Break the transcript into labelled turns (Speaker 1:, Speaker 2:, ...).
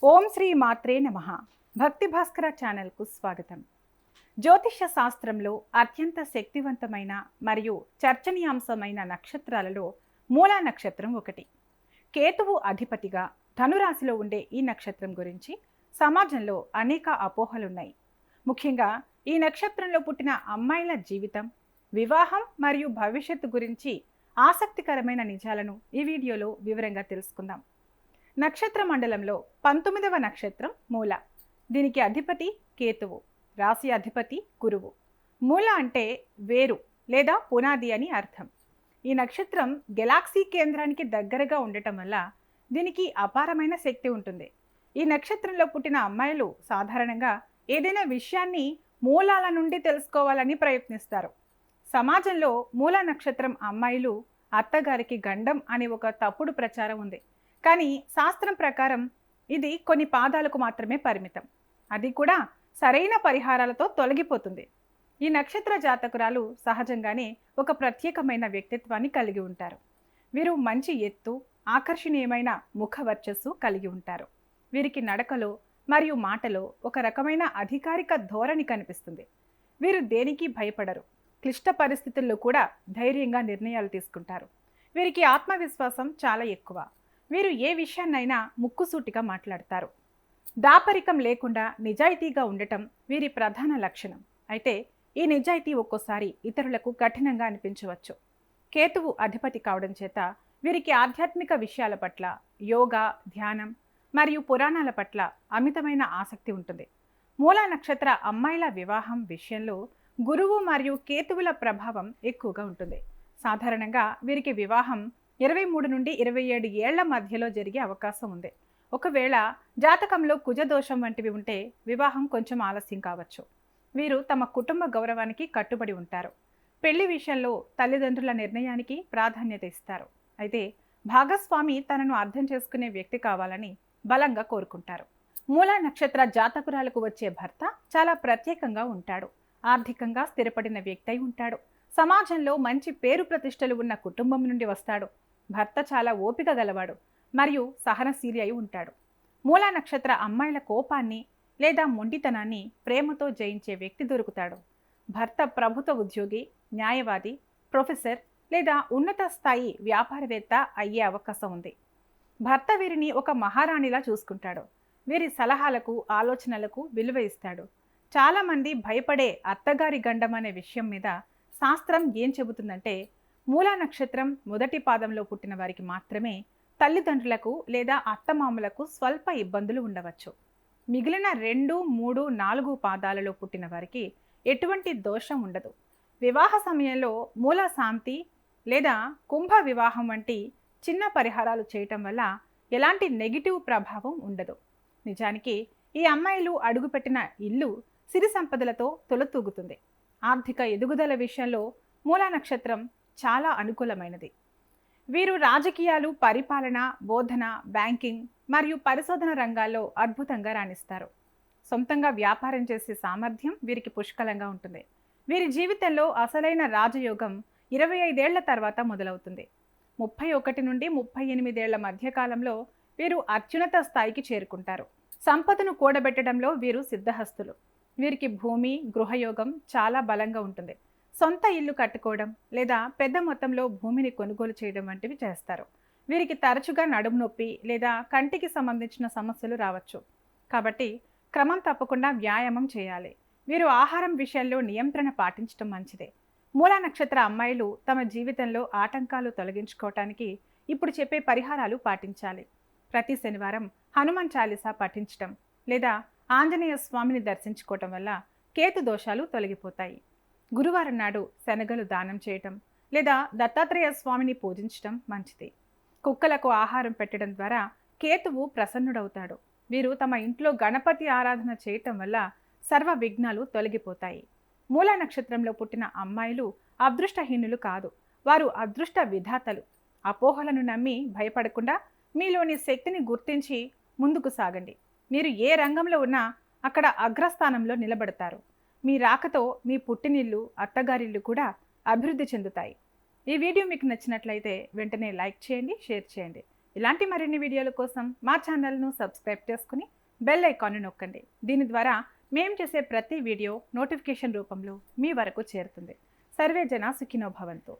Speaker 1: ఓం శ్రీ మాత్రే నమః. భక్తి భాస్కర ఛానల్కు స్వాగతం. జ్యోతిష్య శాస్త్రంలో అత్యంత శక్తివంతమైన మరియు చర్చనీయాంశమైన నక్షత్రాలలో మూలా నక్షత్రం ఒకటి. కేతువు అధిపతిగా ధనురాశిలో ఉండే ఈ నక్షత్రం గురించి సమాజంలో అనేక అపోహలున్నాయి. ముఖ్యంగా ఈ నక్షత్రంలో పుట్టిన అమ్మాయిల జీవితం, వివాహం మరియు భవిష్యత్తు గురించి ఆసక్తికరమైన నిజాలను ఈ వీడియోలో వివరంగా తెలుసుకుందాం. నక్షత్ర మండలంలో 19వ నక్షత్రం మూల. దీనికి అధిపతి కేతువు, రాశి అధిపతి గురువు. మూల అంటే వేరు లేదా పునాది అని అర్థం. ఈ నక్షత్రం గెలాక్సీ కేంద్రానికి దగ్గరగా ఉండటం వల్ల దీనికి అపారమైన శక్తి ఉంటుంది. ఈ నక్షత్రంలో పుట్టిన అమ్మాయిలు సాధారణంగా ఏదైనా విషయాన్ని మూలాల నుండి తెలుసుకోవాలని ప్రయత్నిస్తారు. సమాజంలో మూల నక్షత్రం అమ్మాయిలు అత్తగారికి గండం అనే ఒక తప్పుడు ప్రచారం ఉంది. కానీ శాస్త్రం ప్రకారం ఇది కొన్ని పాదాలకు మాత్రమే పరిమితం. అది కూడా సరైన పరిహారాలతో తొలగిపోతుంది. ఈ నక్షత్ర జాతకురాలు సహజంగానే ఒక ప్రత్యేకమైన వ్యక్తిత్వాన్ని కలిగి ఉంటారు. వీరు మంచి ఎత్తు, ఆకర్షణీయమైన ముఖ వర్చస్సు కలిగి ఉంటారు. వీరికి నడకలో మరియు మాటలో ఒక రకమైన అధికారిక ధోరణి కనిపిస్తుంది. వీరు దేనికి భయపడరు. క్లిష్ట పరిస్థితుల్లో కూడా ధైర్యంగా నిర్ణయాలు తీసుకుంటారు. వీరికి ఆత్మవిశ్వాసం చాలా ఎక్కువ. వీరు ఏ విషయాన్నైనా ముక్కుసూటిగా మాట్లాడతారు. దాపరికం లేకుండా నిజాయితీగా ఉండటం వీరి ప్రధాన లక్షణం. అయితే ఈ నిజాయితీ ఒక్కోసారి ఇతరులకు కఠినంగా అనిపించవచ్చు. కేతువు అధిపతి కావడం చేత వీరికి ఆధ్యాత్మిక విషయాల పట్ల, యోగా, ధ్యానం మరియు పురాణాల పట్ల అమితమైన ఆసక్తి ఉంటుంది. మూలా నక్షత్ర అమ్మాయిల వివాహం విషయంలో గురువు మరియు కేతువుల ప్రభావం ఎక్కువగా ఉంటుంది. సాధారణంగా వీరికి వివాహం 23 నుండి 27 ఏళ్ల మధ్యలో జరిగే అవకాశం ఉంది. ఒకవేళ జాతకంలో కుజదోషం వంటివి ఉంటే వివాహం కొంచెం ఆలస్యం కావచ్చు. వీరు తమ కుటుంబ గౌరవానికి కట్టుబడి ఉంటారు. పెళ్లి విషయంలో తల్లిదండ్రుల నిర్ణయానికి ప్రాధాన్యత ఇస్తారు. అయితే భాగస్వామి తనను అర్థం చేసుకునే వ్యక్తి కావాలని బలంగా కోరుకుంటారు. మూలా నక్షత్ర జాతకురాలకు వచ్చే భర్త చాలా ప్రత్యేకంగా ఉంటాడు. ఆర్థికంగా స్థిరపడిన వ్యక్తి అయి ఉంటాడు. సమాజంలో మంచి పేరు ప్రతిష్టలు ఉన్న కుటుంబం నుండి వస్తాడు. భర్త చాలా ఓపిక గలవాడు మరియు సహనశీలి అయి ఉంటాడు. మూలా నక్షత్ర అమ్మాయిల కోపాన్ని లేదా మొండితనాన్ని ప్రేమతో జయించే వ్యక్తి దొరుకుతాడు. భర్త ప్రభుత్వ ఉద్యోగి, న్యాయవాది, ప్రొఫెసర్ లేదా ఉన్నత స్థాయి వ్యాపారవేత్త అయ్యే అవకాశం ఉంది. భర్త వీరిని ఒక మహారాణిలా చూసుకుంటాడు. వీరి సలహాలకు, ఆలోచనలకు విలువ ఇస్తాడు. చాలామంది భయపడే అత్తగారి గండం అనే విషయం మీద శాస్త్రం ఏం చెబుతుందంటే, మూలా నక్షత్రం మొదటి పాదంలో పుట్టిన వారికి మాత్రమే తల్లిదండ్రులకు లేదా అత్తమామలకు స్వల్ప ఇబ్బందులు ఉండవచ్చు. మిగిలిన 2, 3, 4 పాదాలలో పుట్టిన వారికి ఎటువంటి దోషం ఉండదు. వివాహ సమయంలో మూల శాంతి లేదా కుంభ వివాహం వంటి చిన్న పరిహారాలు చేయటం వల్ల ఎలాంటి నెగిటివ్ ప్రభావం ఉండదు. నిజానికి ఈ అమ్మాయిలు అడుగుపెట్టిన ఇల్లు సిరి సంపదలతో తొలతూగుతుంది. ఆర్థిక ఎదుగుదల విషయంలో మూలా నక్షత్రం చాలా అనుకూలమైనది. వీరు రాజకీయాలు, పరిపాలన, బోధన, బ్యాంకింగ్ మరియు పరిశోధన రంగాల్లో అద్భుతంగా రాణిస్తారు. సొంతంగా వ్యాపారం చేసే సామర్థ్యం వీరికి పుష్కలంగా ఉంటుంది. వీరి జీవితంలో అసలైన రాజయోగం 25 ఏళ్ల తర్వాత మొదలవుతుంది. 31 నుండి 38 ఏళ్ల మధ్యకాలంలో వీరు అత్యున్నత స్థాయికి చేరుకుంటారు. సంపదను కూడబెట్టడంలో వీరు సిద్ధహస్తులు. వీరికి భూమి, గృహయోగం చాలా బలంగా ఉంటుంది. సొంత ఇల్లు కట్టుకోవడం లేదా పెద్ద మొత్తంలో భూమిని కొనుగోలు చేయడం వంటివి చేస్తారు. వీరికి తరచుగా నడుము నొప్పి లేదా కంటికి సంబంధించిన సమస్యలు రావచ్చు. కాబట్టి క్రమం తప్పకుండా వ్యాయామం చేయాలి. వీరు ఆహారం విషయంలో నియంత్రణ పాటించడం మంచిదే. మూలా నక్షత్ర అమ్మాయిలు తమ జీవితంలో ఆటంకాలు తొలగించుకోవటానికి ఇప్పుడు చెప్పే పరిహారాలు పాటించాలి. ప్రతి శనివారం హనుమాన్ చాలీసా పఠించడం లేదా ఆంజనేయ స్వామిని దర్శించుకోవటం వల్ల కేతు దోషాలు తొలగిపోతాయి. గురువారం నాడు శనగలు దానం చేయటం లేదా దత్తాత్రేయ స్వామిని పూజించడం మంచిది. కుక్కలకు ఆహారం పెట్టడం ద్వారా కేతువు ప్రసన్నుడవుతాడు. వీరు తమ ఇంట్లో గణపతి ఆరాధన చేయటం వల్ల సర్వ విఘ్నాలు తొలగిపోతాయి. మూలా నక్షత్రంలో పుట్టిన అమ్మాయిలు అదృష్టహీనులు కాదు, వారు అదృష్ట విధాతలు. అపోహలను నమ్మి భయపడకుండా మీలోని శక్తిని గుర్తించి ముందుకు సాగండి. మీరు ఏ రంగంలో ఉన్నా అక్కడ అగ్రస్థానంలో నిలబడతారు. మీ రాకతో మీ పుట్టినిల్లు, అత్తగారిల్లు కూడా అభివృద్ధి చెందుతాయి. ఈ వీడియో మీకు నచ్చినట్లయితే వెంటనే లైక్ చేయండి, షేర్ చేయండి. ఇలాంటి మరిన్ని వీడియోల కోసం మా ఛానల్ను సబ్స్క్రైబ్ చేసుకుని బెల్ ఐకాన్ను నొక్కండి. దీని ద్వారా మేము చేసే ప్రతి వీడియో నోటిఫికేషన్ రూపంలో మీ వరకు చేరుతుంది. సర్వే జన సుఖినో భవంతు.